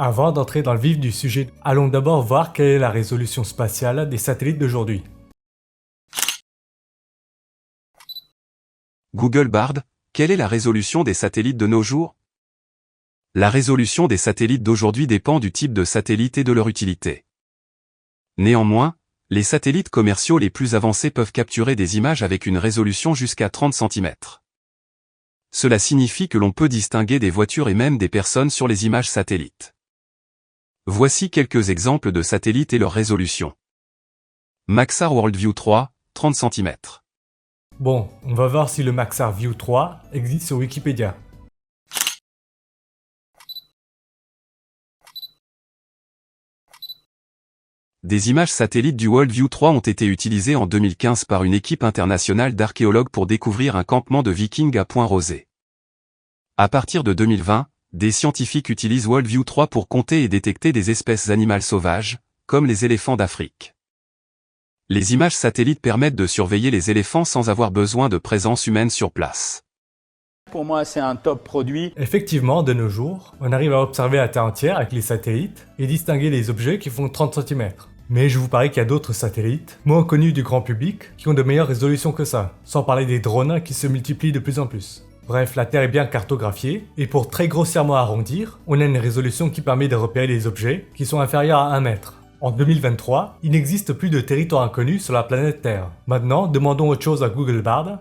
Avant d'entrer dans le vif du sujet, allons d'abord voir quelle est la résolution spatiale des satellites d'aujourd'hui. Google Bard, quelle est la résolution des satellites de nos jours? La résolution des satellites d'aujourd'hui dépend du type de satellite et de leur utilité. Néanmoins, les satellites commerciaux les plus avancés peuvent capturer des images avec une résolution jusqu'à 30 cm. Cela signifie que l'on peut distinguer des voitures et même des personnes sur les images satellites. Voici quelques exemples de satellites et leur résolution. Maxar Worldview 3, 30 cm. Bon, on va voir si le Maxar View 3 existe sur Wikipédia. Des images satellites du Worldview 3 ont été utilisées en 2015 par une équipe internationale d'archéologues pour découvrir un campement de Vikings à Point Rosé. À partir de 2020, des scientifiques utilisent Worldview 3 pour compter et détecter des espèces animales sauvages, comme les éléphants d'Afrique. Les images satellites permettent de surveiller les éléphants sans avoir besoin de présence humaine sur place. Pour moi, c'est un top produit. Effectivement, de nos jours, on arrive à observer la Terre entière avec les satellites et distinguer les objets qui font 30 cm. Mais je vous parie qu'il y a d'autres satellites, moins connus du grand public, qui ont de meilleures résolutions que ça, sans parler des drones qui se multiplient de plus en plus. Bref, la Terre est bien cartographiée, et pour très grossièrement arrondir, on a une résolution qui permet de repérer les objets qui sont inférieurs à 1 mètre. En 2023, il n'existe plus de territoire inconnu sur la planète Terre. Maintenant, demandons autre chose à Google Bard.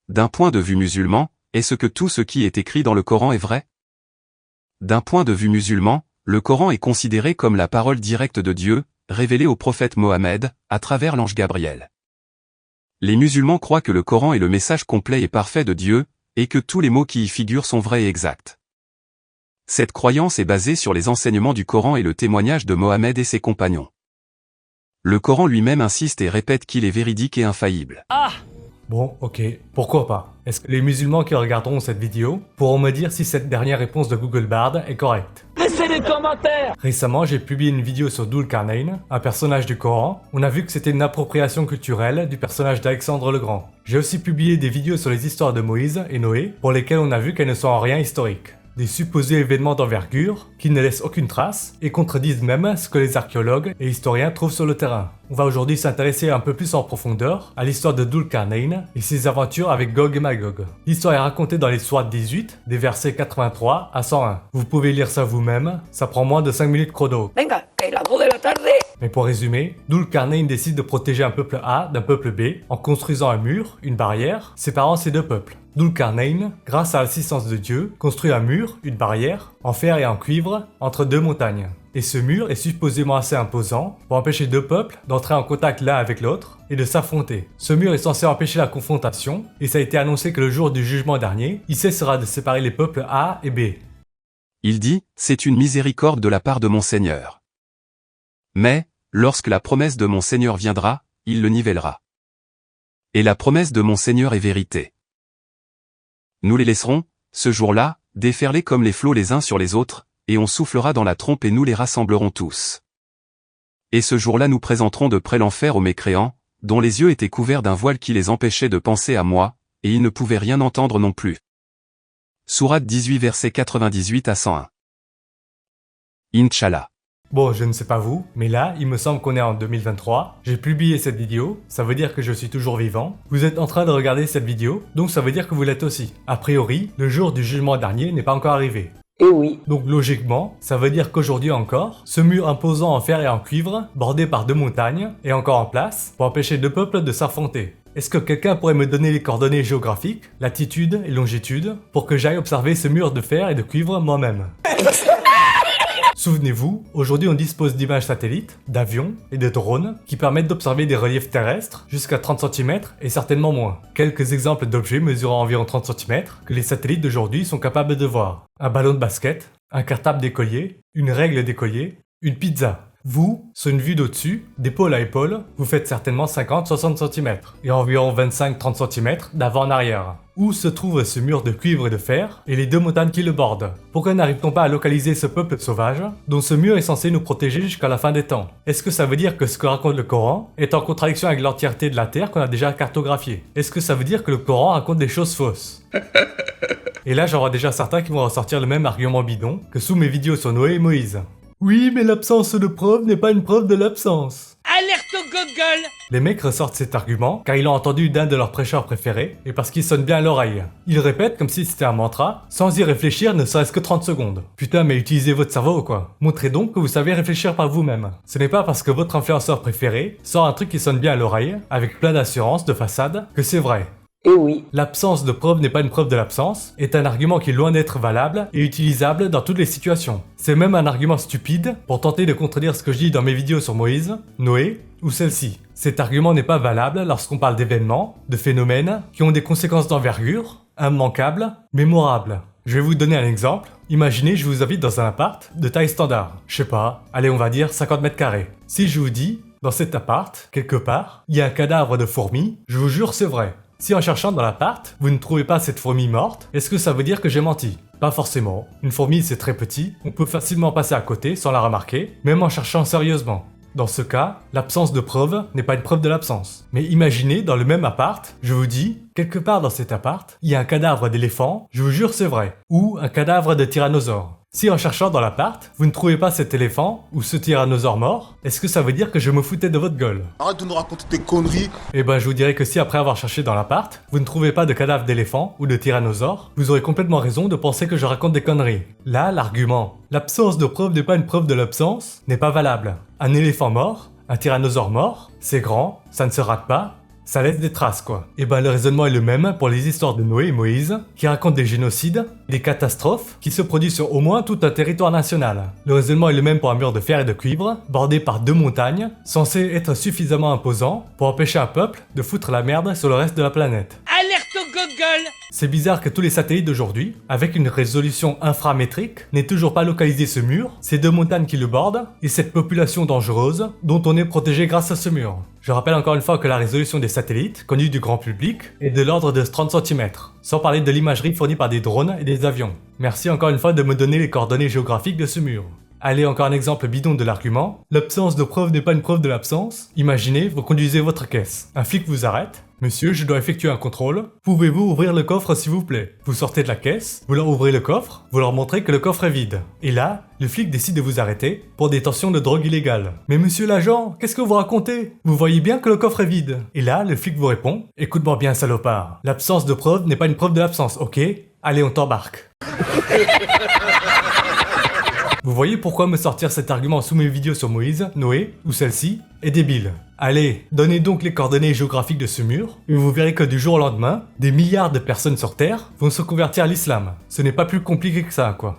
D'un point de vue musulman, est-ce que tout ce qui est écrit dans le Coran est vrai? D'un point de vue musulman, le Coran est considéré comme la parole directe de Dieu, révélée au prophète Mohammed, à travers l'ange Gabriel. Les musulmans croient que le Coran est le message complet et parfait de Dieu, et que tous les mots qui y figurent sont vrais et exacts. Cette croyance est basée sur les enseignements du Coran et le témoignage de Mohammed et ses compagnons. Le Coran lui-même insiste et répète qu'il est véridique et infaillible. Bon, ok, pourquoi pas. Est-ce que les musulmans qui regarderont cette vidéo pourront me dire si cette dernière réponse de Google Bard est correcte? Laissez les commentaires. Récemment, j'ai publié une vidéo sur Dhul-Qarnayn, un personnage du Coran. On a vu que c'était une appropriation culturelle du personnage d'Alexandre le Grand. J'ai aussi publié des vidéos sur les histoires de Moïse et Noé, pour lesquelles on a vu qu'elles ne sont en rien historiques. Des supposés événements d'envergure qui ne laissent aucune trace et contredisent même ce que les archéologues et historiens trouvent sur le terrain. On va aujourd'hui s'intéresser un peu plus en profondeur à l'histoire de Dhul-Qarnayn et ses aventures avec Gog et Magog. L'histoire est racontée dans les Sourates 18, des versets 83 à 101. Vous pouvez lire ça vous-même, ça prend moins de 5 minutes chrono. Venga, que las 2 de la tarde. Mais pour résumer, Dhul-Qarnayn décide de protéger un peuple A d'un peuple B en construisant un mur, une barrière, séparant ces deux peuples. Dhul-Qarnayn, grâce à l'assistance de Dieu, construit un mur, une barrière, en fer et en cuivre, entre deux montagnes. Et ce mur est supposément assez imposant pour empêcher deux peuples d'entrer en contact l'un avec l'autre et de s'affronter. Ce mur est censé empêcher la confrontation, et ça a été annoncé que le jour du jugement dernier, il cessera de séparer les peuples A et B. Il dit, c'est une miséricorde de la part de mon Seigneur. Mais, lorsque la promesse de mon Seigneur viendra, il le nivellera. Et la promesse de mon Seigneur est vérité. Nous les laisserons, ce jour-là, déferler comme les flots les uns sur les autres, et on soufflera dans la trompe et nous les rassemblerons tous. Et ce jour-là nous présenterons de près l'enfer aux mécréants, dont les yeux étaient couverts d'un voile qui les empêchait de penser à moi, et ils ne pouvaient rien entendre non plus. Sourate 18 versets 98 à 101. Inch'Allah. Bon, je ne sais pas vous, mais là, il me semble qu'on est en 2023. J'ai publié cette vidéo, ça veut dire que je suis toujours vivant. Vous êtes en train de regarder cette vidéo, donc ça veut dire que vous l'êtes aussi. A priori, le jour du jugement dernier n'est pas encore arrivé. Eh oui. Donc logiquement, ça veut dire qu'aujourd'hui encore, ce mur imposant en fer et en cuivre, bordé par deux montagnes, est encore en place pour empêcher deux peuples de s'affronter. Est-ce que quelqu'un pourrait me donner les coordonnées géographiques, latitude et longitude, pour que j'aille observer ce mur de fer et de cuivre moi-même? Souvenez-vous, aujourd'hui on dispose d'images satellites, d'avions et de drones qui permettent d'observer des reliefs terrestres jusqu'à 30 cm et certainement moins. Quelques exemples d'objets mesurant environ 30 cm que les satellites d'aujourd'hui sont capables de voir. Un ballon de basket, un cartable d'écolier, une règle d'écolier, une pizza. Vous, sur une vue d'au-dessus, d'épaule à épaule, vous faites certainement 50-60 cm et environ 25-30 cm d'avant en arrière. Où se trouve ce mur de cuivre et de fer et les deux montagnes qui le bordent? Pourquoi n'arrive-t-on pas à localiser ce peuple sauvage dont ce mur est censé nous protéger jusqu'à la fin des temps? Est-ce que ça veut dire que ce que raconte le Coran est en contradiction avec l'entièreté de la Terre qu'on a déjà cartographiée? Est-ce que ça veut dire que le Coran raconte des choses fausses? Et là, j'en vois déjà certains qui vont ressortir le même argument bidon que sous mes vidéos sur Noé et Moïse. Oui, mais l'absence de preuve n'est pas une preuve de l'absence. Alerte au Google! Les mecs ressortent cet argument car ils l'ont entendu d'un de leurs prêcheurs préférés et parce qu'il sonne bien à l'oreille. Ils répètent comme si c'était un mantra, sans y réfléchir ne serait-ce que 30 secondes. Putain, mais utilisez votre cerveau quoi. Montrez donc que vous savez réfléchir par vous-même. Ce n'est pas parce que votre influenceur préféré sort un truc qui sonne bien à l'oreille, avec plein d'assurance de façade, que c'est vrai. Eh oui. L'absence de preuve n'est pas une preuve de l'absence est un argument qui est loin d'être valable et utilisable dans toutes les situations. C'est même un argument stupide pour tenter de contredire ce que je dis dans mes vidéos sur Moïse, Noé ou celle-ci. Cet argument n'est pas valable lorsqu'on parle d'événements, de phénomènes qui ont des conséquences d'envergure, immanquables, mémorables. Je vais vous donner un exemple. Imaginez, je vous invite dans un appart de taille standard. Je sais pas, allez on va dire 50 mètres carrés. Si je vous dis, dans cet appart, quelque part, il y a un cadavre de fourmi, je vous jure c'est vrai. Si en cherchant dans l'appart, vous ne trouvez pas cette fourmi morte, est-ce que ça veut dire que j'ai menti? Pas forcément. Une fourmi c'est très petit, on peut facilement passer à côté sans la remarquer, même en cherchant sérieusement. Dans ce cas, l'absence de preuve n'est pas une preuve de l'absence. Mais imaginez, dans le même appart, je vous dis, quelque part dans cet appart, il y a un cadavre d'éléphant, je vous jure c'est vrai, ou un cadavre de tyrannosaure. Si en cherchant dans l'appart, vous ne trouvez pas cet éléphant ou ce tyrannosaure mort, est-ce que ça veut dire que je me foutais de votre gueule? Arrête de nous raconter tes conneries. Eh ben je vous dirais que si après avoir cherché dans l'appart, vous ne trouvez pas de cadavre d'éléphant ou de tyrannosaure, vous aurez complètement raison de penser que je raconte des conneries. Là, l'argument « l'absence de preuve n'est pas une preuve de l'absence » n'est pas valable. Un éléphant mort, un tyrannosaure mort, c'est grand, ça ne se rate pas, ça laisse des traces quoi. Et ben le raisonnement est le même pour les histoires de Noé et Moïse, qui racontent des génocides, des catastrophes qui se produisent sur au moins tout un territoire national. Le raisonnement est le même pour un mur de fer et de cuivre, bordé par 2 montagnes, censé être suffisamment imposant pour empêcher un peuple de foutre la merde sur le reste de la planète. Alerte au Google! C'est bizarre que tous les satellites d'aujourd'hui, avec une résolution inframétrique, n'aient toujours pas localisé ce mur, ces 2 montagnes qui le bordent, et cette population dangereuse dont on est protégé grâce à ce mur. Je rappelle encore une fois que la résolution des satellites, connue du grand public, est de l'ordre de 30 cm, sans parler de l'imagerie fournie par des drones et des avions. Merci encore une fois de me donner les coordonnées géographiques de ce mur. Allez, encore un exemple bidon de l'argument. L'absence de preuve n'est pas une preuve de l'absence. Imaginez, vous conduisez votre caisse. Un flic vous arrête. Monsieur, je dois effectuer un contrôle. Pouvez-vous ouvrir le coffre s'il vous plaît? Vous sortez de la caisse, vous leur ouvrez le coffre, vous leur montrez que le coffre est vide. Et là, le flic décide de vous arrêter pour détention de drogue illégale. Mais monsieur l'agent, qu'est-ce que vous racontez? Vous voyez bien que le coffre est vide. Et là, le flic vous répond, écoute-moi bien salopard. L'absence de preuve n'est pas une preuve de l'absence, ok? Allez, on t'embarque. Vous voyez pourquoi me sortir cet argument sous mes vidéos sur Moïse, Noé ou celle-ci est débile. Allez, donnez donc les coordonnées géographiques de ce mur, et vous verrez que du jour au lendemain, des milliards de personnes sur Terre vont se convertir à l'islam. Ce n'est pas plus compliqué que ça, quoi.